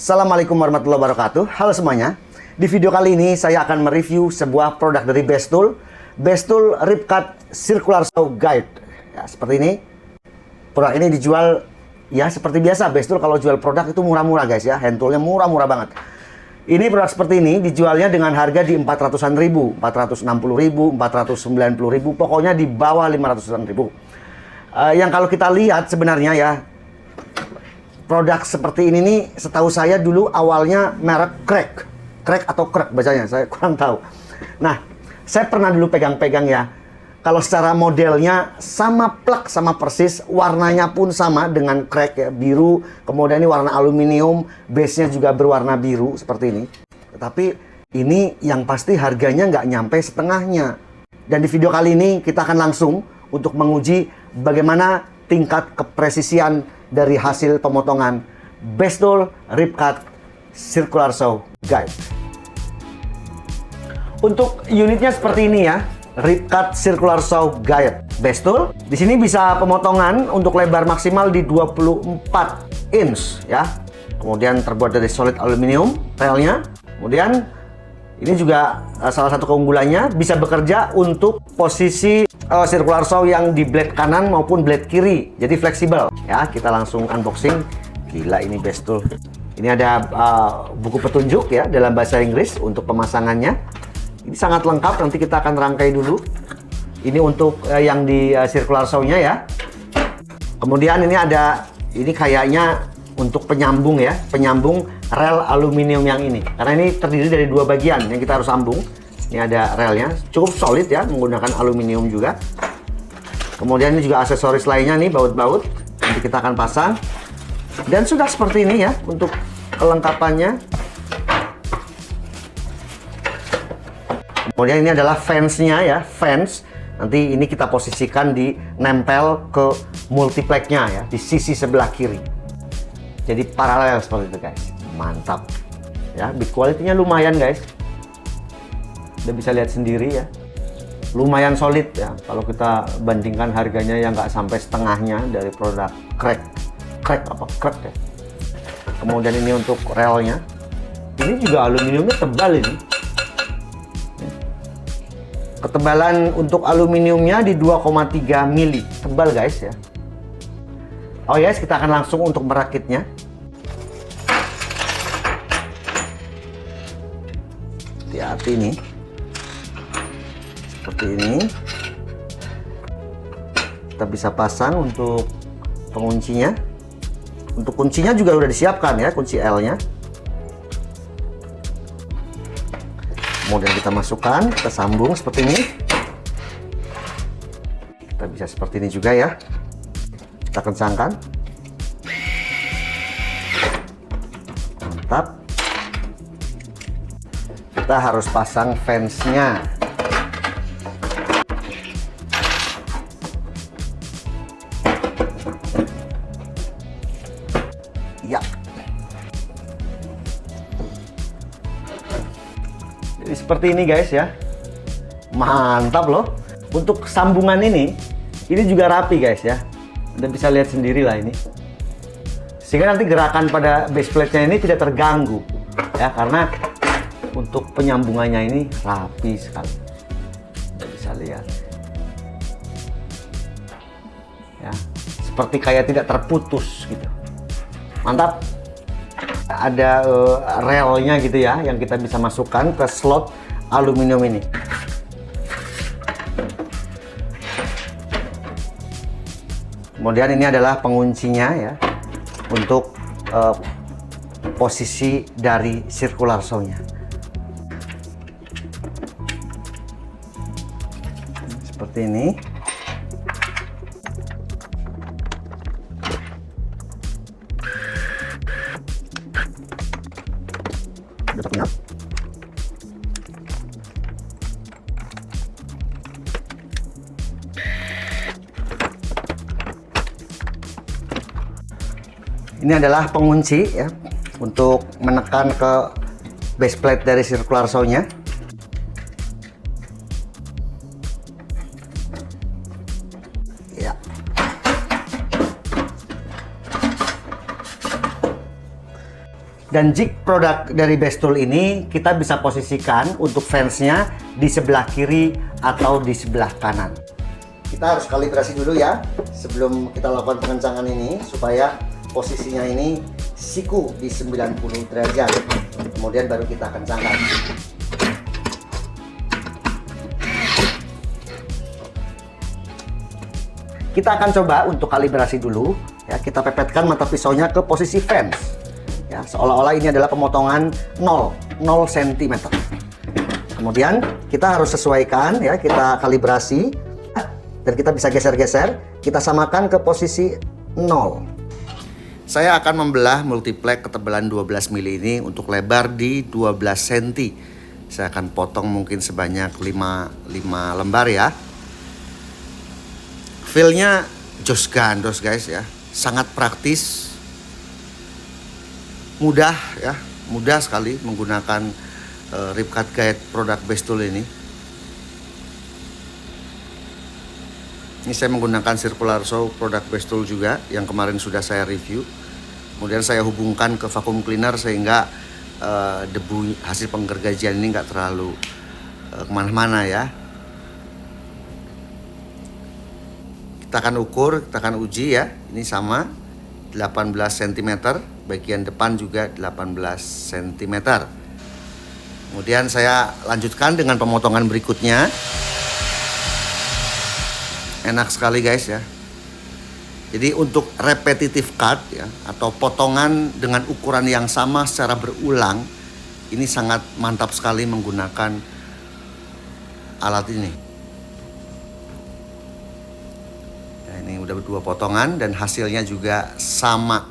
Assalamualaikum warahmatullahi wabarakatuh. Halo semuanya. Di video kali ini saya akan mereview sebuah produk dari Bestool Ripcut Circular Saw Guide. Ya, seperti ini. Produk ini dijual ya seperti biasa. Bestool kalau jual produk itu murah-murah guys ya. Hand toolnya murah-murah banget. Ini produk seperti ini dijualnya dengan harga di 400-an ribu, 460 ribu, 490 ribu, pokoknya di bawah 500-an ribu. Yang kalau kita lihat sebenarnya ya, produk seperti ini nih, setahu saya dulu awalnya merek Crack atau Crack bacanya, saya kurang tahu. Nah, saya pernah dulu pegang-pegang ya. Kalau secara modelnya sama plak sama persis, warnanya pun sama dengan Crack ya, biru. Kemudian ini warna aluminium, base-nya juga berwarna biru seperti ini. Tapi ini yang pasti harganya nggak nyampe setengahnya. Dan di video kali ini kita akan langsung untuk menguji bagaimana tingkat kepresisian dari hasil pemotongan Bestool Ripcut Circular Saw Guide. Untuk unitnya seperti ini ya, Ripcut Circular Saw Guide Bestool. Di sini bisa pemotongan untuk lebar maksimal di 24 inch ya. Kemudian terbuat dari solid aluminium relnya. Kemudian ini juga salah satu keunggulannya bisa bekerja untuk posisi circular saw yang di blade kanan maupun blade kiri, jadi fleksibel ya. Kita langsung unboxing. Gila ini Bestool. Ini ada buku petunjuk ya dalam bahasa Inggris untuk pemasangannya. Ini sangat lengkap, nanti kita akan rangkai dulu. Ini untuk yang di circular saw-nya ya. Kemudian ini ada, ini kayaknya untuk penyambung ya, penyambung rel aluminium yang ini. Karena ini terdiri dari dua bagian yang kita harus sambung. Ini ada relnya, cukup solid ya, menggunakan aluminium juga. Kemudian ini juga aksesoris lainnya nih, baut-baut. Nanti kita akan pasang. Dan sudah seperti ini ya untuk kelengkapannya. Kemudian ini adalah fansnya ya, fans. Nanti ini kita posisikan di nempel ke multiplexnya ya, di sisi sebelah kiri. Jadi paralel seperti itu guys. Mantap. Ya, build quality-nya lumayan guys. Udah bisa lihat sendiri ya. Lumayan solid ya. Kalau kita bandingkan harganya yang nggak sampai setengahnya dari produk Crack ya. Kemudian ini untuk relnya. Ini juga aluminiumnya tebal ini. Ketebalan untuk aluminiumnya di 2,3 mili. Tebal guys ya. Oh yes, kita akan langsung untuk merakitnya. Hati-hati nih. Seperti ini. Kita bisa pasang untuk penguncinya. Untuk kuncinya juga udah disiapkan ya, kunci L-nya. Kemudian kita masukkan, kita sambung seperti ini. Kita bisa seperti ini juga ya. Kita kencangkan. Mantap. Kita harus pasang fansnya. Ya. Jadi seperti ini guys ya. Mantap loh. Untuk sambungan ini juga rapi guys ya. Anda bisa lihat sendiri lah ini. Sehingga nanti gerakan pada base plate-nya ini tidak terganggu. Ya, karena untuk penyambungannya ini rapi sekali. Anda bisa lihat. Ya, seperti kayak tidak terputus gitu. Mantap. Ada relnya gitu ya, yang kita bisa masukkan ke slot aluminium ini. Kemudian ini adalah penguncinya ya, untuk posisi dari circular saw-nya. Seperti ini. Ini adalah pengunci ya untuk menekan ke base plate dari circular saw-nya. Ya. Dan jig produk dari Bestol ini kita bisa posisikan untuk fansnya di sebelah kiri atau di sebelah kanan. Kita harus kalibrasi dulu ya sebelum kita lakukan pengencangan ini supaya posisinya ini siku di 90 derajat. Kemudian baru kita kencangkan. Kita akan coba untuk kalibrasi dulu ya, kita pepetkan mata pisaunya ke posisi fans. Ya, seolah-olah ini adalah pemotongan 0 cm. Kemudian kita harus sesuaikan ya, kita kalibrasi dan kita bisa geser-geser, kita samakan ke posisi 0. Saya akan membelah multiplex ketebalan 12 mili ini untuk lebar di 12 cm. Saya akan potong mungkin sebanyak 5 lembar ya. Feel-nya jos gandos guys ya, sangat praktis. Mudah ya, mudah sekali menggunakan Ripcat Guide produk Bestol ini. Ini saya menggunakan circular saw produk Bestol juga yang kemarin sudah saya review. Kemudian saya hubungkan ke vacuum cleaner sehingga debu hasil penggergajian ini nggak terlalu kemana-mana ya. Kita akan ukur, kita akan uji ya. Ini sama 18 cm, bagian depan juga 18 cm. Kemudian saya lanjutkan dengan pemotongan berikutnya. Enak sekali guys ya. Jadi untuk repetitive cut ya, atau potongan dengan ukuran yang sama secara berulang, ini sangat mantap sekali menggunakan alat ini. Nah, ini udah 2 potongan dan hasilnya juga sama.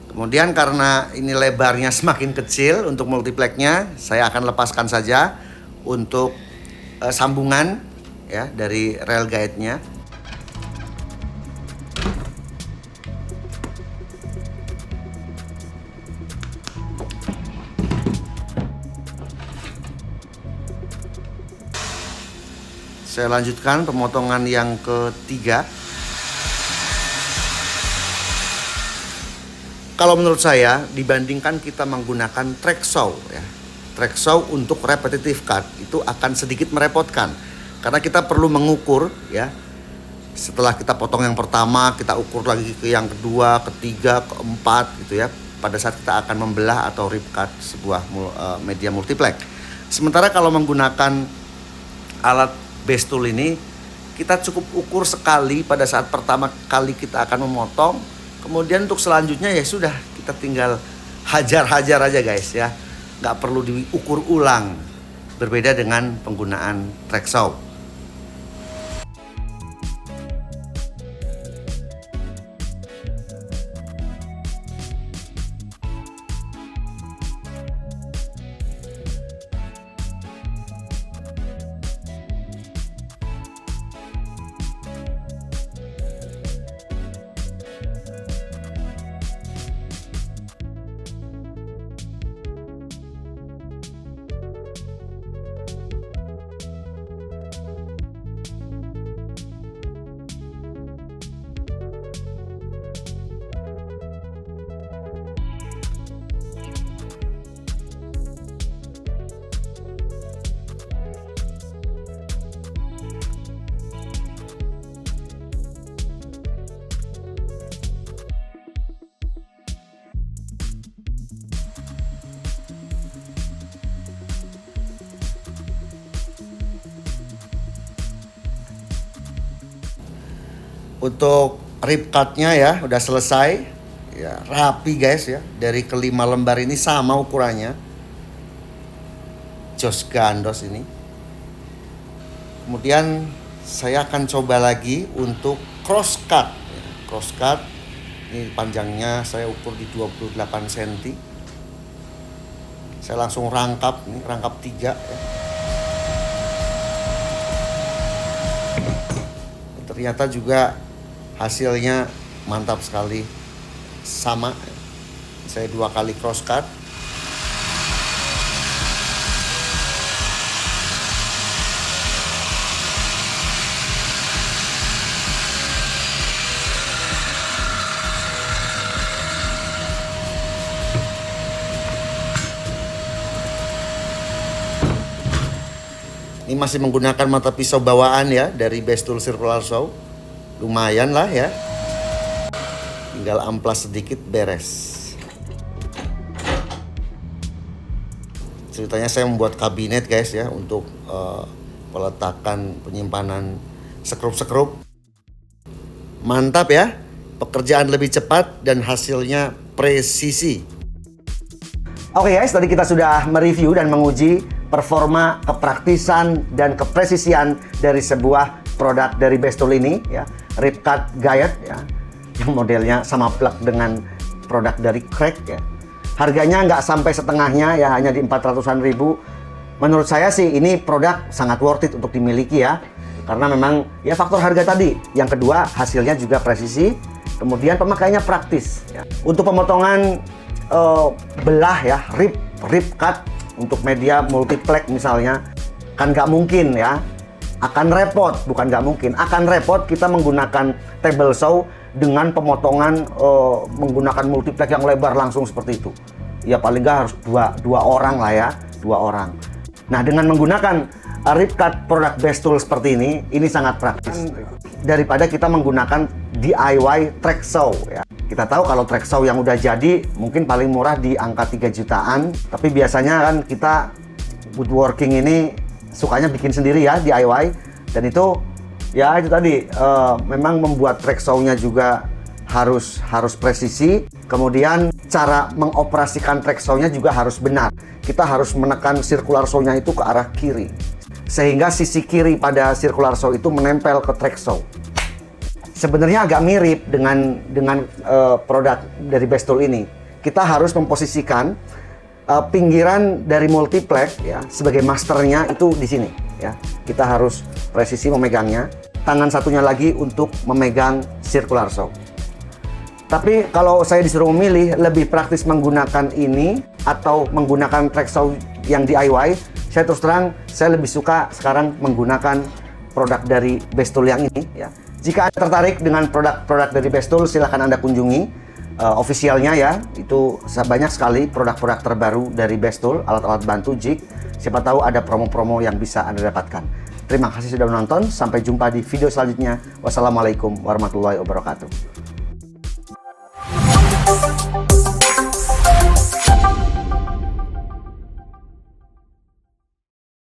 Kemudian karena ini lebarnya semakin kecil untuk multiplexnya, saya akan lepaskan saja untuk sambungan ya dari rail guide-nya. Saya lanjutkan pemotongan yang ketiga. Kalau menurut saya, dibandingkan kita menggunakan track saw ya, track saw untuk repetitive cut itu akan sedikit merepotkan karena kita perlu mengukur ya. Setelah kita potong yang pertama, kita ukur lagi ke yang kedua, ketiga, keempat gitu ya. Pada saat kita akan membelah atau rip cut sebuah media multiplex. Sementara kalau menggunakan alat Bestol ini, kita cukup ukur sekali pada saat pertama kali kita akan memotong. Kemudian untuk selanjutnya ya sudah, kita tinggal hajar-hajar aja guys ya. Nggak perlu diukur ulang. Berbeda dengan penggunaan track saw. Untuk rip cut-nya ya udah selesai. Ya, rapi guys ya. Dari kelima lembar ini sama ukurannya. Jos gandos ini. Kemudian saya akan coba lagi untuk cross cut. Cross cut ini panjangnya saya ukur di 28 cm. Saya langsung rangkap, ini rangkap 3 ya. Ternyata juga hasilnya mantap sekali, sama. Saya 2 kali cross cut. Ini masih menggunakan mata pisau bawaan ya dari Bestol Circular Saw. Lumayan lah ya. Tinggal amplas sedikit beres. Ceritanya saya membuat kabinet guys ya untuk peletakan penyimpanan sekrup-sekrup. Mantap ya. Pekerjaan lebih cepat dan hasilnya presisi. Oke guys, tadi kita sudah mereview dan menguji performa, kepraktisan, dan kepresisian dari sebuah produk dari Bestol ini ya, Ripcut Guide ya, yang modelnya sama plug dengan produk dari Craig ya. Harganya nggak sampai setengahnya ya, hanya di 400-an ribu. Menurut saya sih ini produk sangat worth it untuk dimiliki ya, karena memang ya faktor harga tadi. Yang kedua, hasilnya juga presisi, kemudian pemakaiannya praktis ya. Untuk pemotongan belah ya, rip cut untuk media multiplex misalnya, kan nggak mungkin ya, akan repot, bukan nggak mungkin, akan repot kita menggunakan table saw dengan pemotongan menggunakan multiplex yang lebar langsung seperti itu. Ya paling nggak harus dua orang lah ya, 2 orang. Nah dengan menggunakan rip cut produk Bestol seperti ini sangat praktis daripada kita menggunakan DIY track saw ya. Kita tahu kalau track saw yang udah jadi mungkin paling murah di angka 3 jutaan, tapi biasanya kan kita woodworking ini sukanya bikin sendiri ya, DIY, dan itu ya itu tadi memang membuat track saw-nya juga harus presisi. Kemudian cara mengoperasikan track saw-nya juga harus benar. Kita harus menekan circular saw-nya itu ke arah kiri, sehingga sisi kiri pada circular saw itu menempel ke track saw. Sebenarnya agak mirip dengan produk dari Bestol ini. Kita harus memposisikan pinggiran dari multiplex ya sebagai masternya itu di sini ya. Kita harus presisi memegangnya. Tangan satunya lagi untuk memegang circular saw. Tapi kalau saya disuruh memilih, lebih praktis menggunakan ini atau menggunakan track saw yang DIY, saya terus terang saya lebih suka sekarang menggunakan produk dari Bestol yang ini ya. Jika Anda tertarik dengan produk-produk dari Bestol, silahkan Anda kunjungi officialnya ya. Itu banyak sekali produk-produk terbaru dari Bestol, alat-alat bantu jig. Siapa tahu ada promo-promo yang bisa Anda dapatkan. Terima kasih sudah menonton. Sampai jumpa di video selanjutnya. Wassalamualaikum warahmatullahi wabarakatuh.